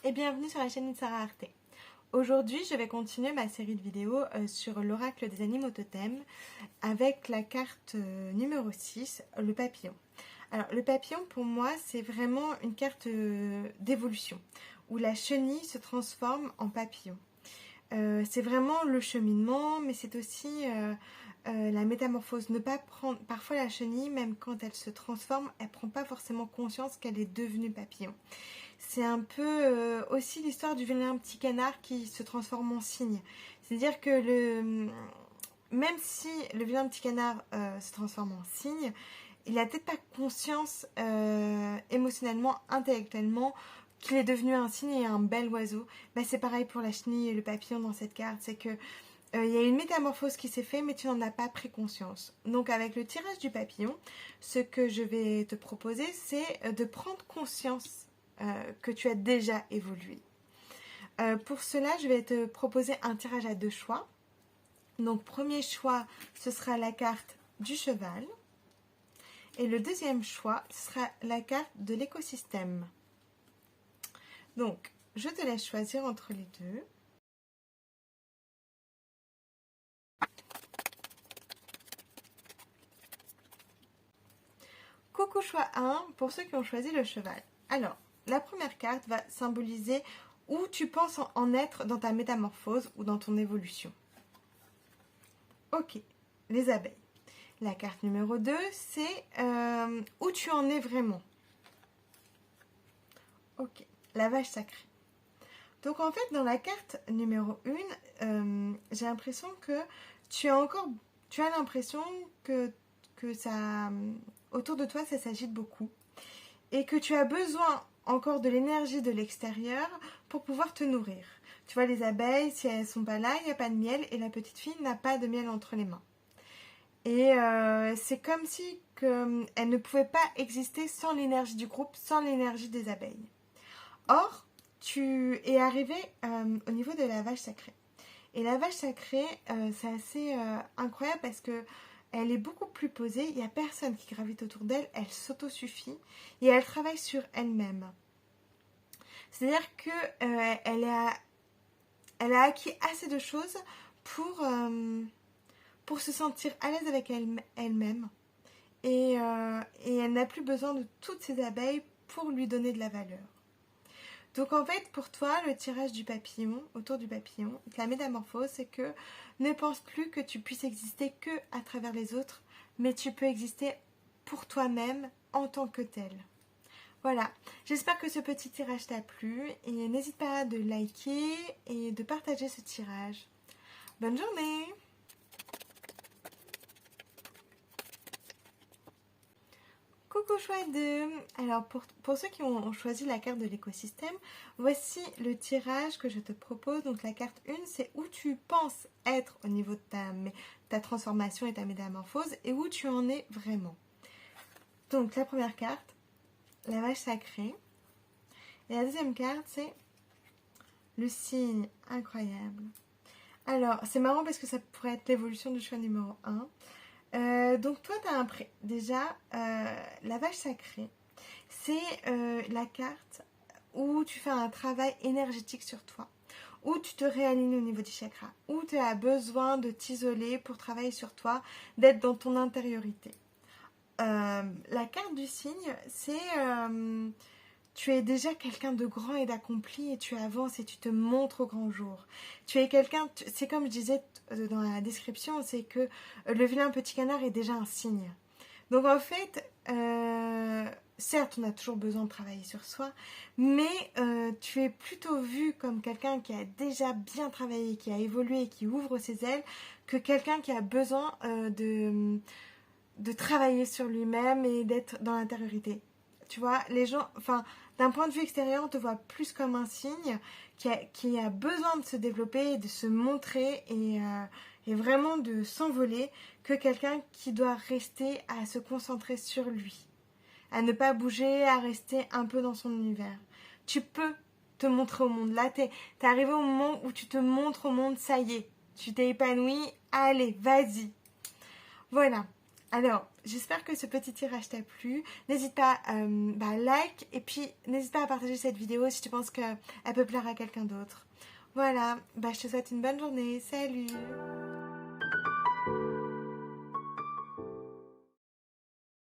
et bienvenue sur la chaîne Sarah Arte. Aujourd'hui, je vais continuer ma série de vidéos sur l'oracle des animaux totems avec la carte numéro 6, le papillon. Alors, le papillon, pour moi, c'est vraiment une carte d'évolution, où la chenille se transforme en papillon. C'est vraiment le cheminement, mais c'est aussi la métamorphose. Ne pas prendre... Parfois, la chenille, même quand elle se transforme, elle ne prend pas forcément conscience qu'elle est devenue papillon. C'est un peu aussi l'histoire du vilain petit canard qui se transforme en cygne. C'est-à-dire que même si le vilain petit canard se transforme en cygne, il n'a peut-être pas conscience émotionnellement, intellectuellement, qu'il est devenu un cygne et un bel oiseau. Bah, c'est pareil pour la chenille et le papillon dans cette carte. C'est que il y a une métamorphose qui s'est faite, mais tu n'en as pas pris conscience. Donc avec le tirage du papillon, ce que je vais te proposer, c'est de prendre conscience que tu as déjà évolué. Pour cela, je vais te proposer un tirage à deux choix. Donc, premier choix, ce sera la carte du cheval. Et le deuxième choix, ce sera la carte de l'écosystème. Donc, je te laisse choisir entre les deux. Coucou choix 1 pour ceux qui ont choisi le cheval. Alors, la première carte va symboliser où tu penses en être dans ta métamorphose ou dans ton évolution. Ok, les abeilles. La carte numéro 2, c'est où tu en es vraiment. Ok, la vache sacrée. Donc en fait, dans la carte numéro 1, j'ai l'impression que tu as l'impression que ça, autour de toi, ça s'agite beaucoup. Et que tu as besoin encore de l'énergie de l'extérieur pour pouvoir te nourrir. Tu vois, les abeilles, si elles ne sont pas là, il n'y a pas de miel et la petite fille n'a pas de miel entre les mains. Et c'est comme si elle ne pouvait pas exister sans l'énergie du groupe, sans l'énergie des abeilles. Or, tu es arrivé au niveau de la vache sacrée. Et la vache sacrée, c'est assez incroyable parce que elle est beaucoup plus posée. Il n'y a personne qui gravite autour d'elle. Elle s'autosuffit et elle travaille sur elle-même. C'est-à-dire qu'elle elle a acquis assez de choses pour se sentir à l'aise avec elle-même. Et elle n'a plus besoin de toutes ces abeilles pour lui donner de la valeur. Donc en fait, pour toi, le tirage du papillon, autour du papillon, la métamorphose, c'est que ne pense plus que tu puisses exister que à travers les autres, mais tu peux exister pour toi-même en tant que tel. Voilà, j'espère que ce petit tirage t'a plu et n'hésite pas de liker et de partager ce tirage. Bonne journée! Coucou choix 2. Alors pour ceux qui ont choisi la carte de l'écosystème, voici le tirage que je te propose. Donc la carte 1, c'est où tu penses être au niveau de ta transformation et ta métamorphose et où tu en es vraiment. Donc la première carte, la vache sacrée. Et la deuxième carte, c'est le cygne incroyable. Alors c'est marrant parce que ça pourrait être l'évolution du choix numéro 1. Donc toi, tu as déjà la vache sacrée. C'est la carte où tu fais un travail énergétique sur toi, où tu te réalignes au niveau du chakra, où tu as besoin de t'isoler pour travailler sur toi, d'être dans ton intériorité. La carte du cygne, c'est tu es déjà quelqu'un de grand et d'accompli et tu avances et tu te montres au grand jour. Tu es quelqu'un, c'est comme je disais dans la description, c'est que le vilain petit canard est déjà un cygne. Donc en fait, certes, on a toujours besoin de travailler sur soi, mais tu es plutôt vu comme quelqu'un qui a déjà bien travaillé, qui a évolué, qui ouvre ses ailes, que quelqu'un qui a besoin de travailler sur lui-même et d'être dans l'intériorité. Tu vois, les gens, enfin, d'un point de vue extérieur, on te voit plus comme un cygne qui a besoin de se développer, de se montrer et vraiment de s'envoler, que quelqu'un qui doit rester à se concentrer sur lui, à ne pas bouger, à rester un peu dans son univers. Tu peux te montrer au monde. Là, t'es arrivé au moment où tu te montres au monde, ça y est, tu t'es épanoui, allez, vas-y. Voilà. Alors, j'espère que ce petit tirage t'a plu. n'hésite pas like et puis n'hésite pas à partager cette vidéo si tu penses qu'elle peut plaire à quelqu'un d'autre. Voilà, je te souhaite une bonne journée. Salut!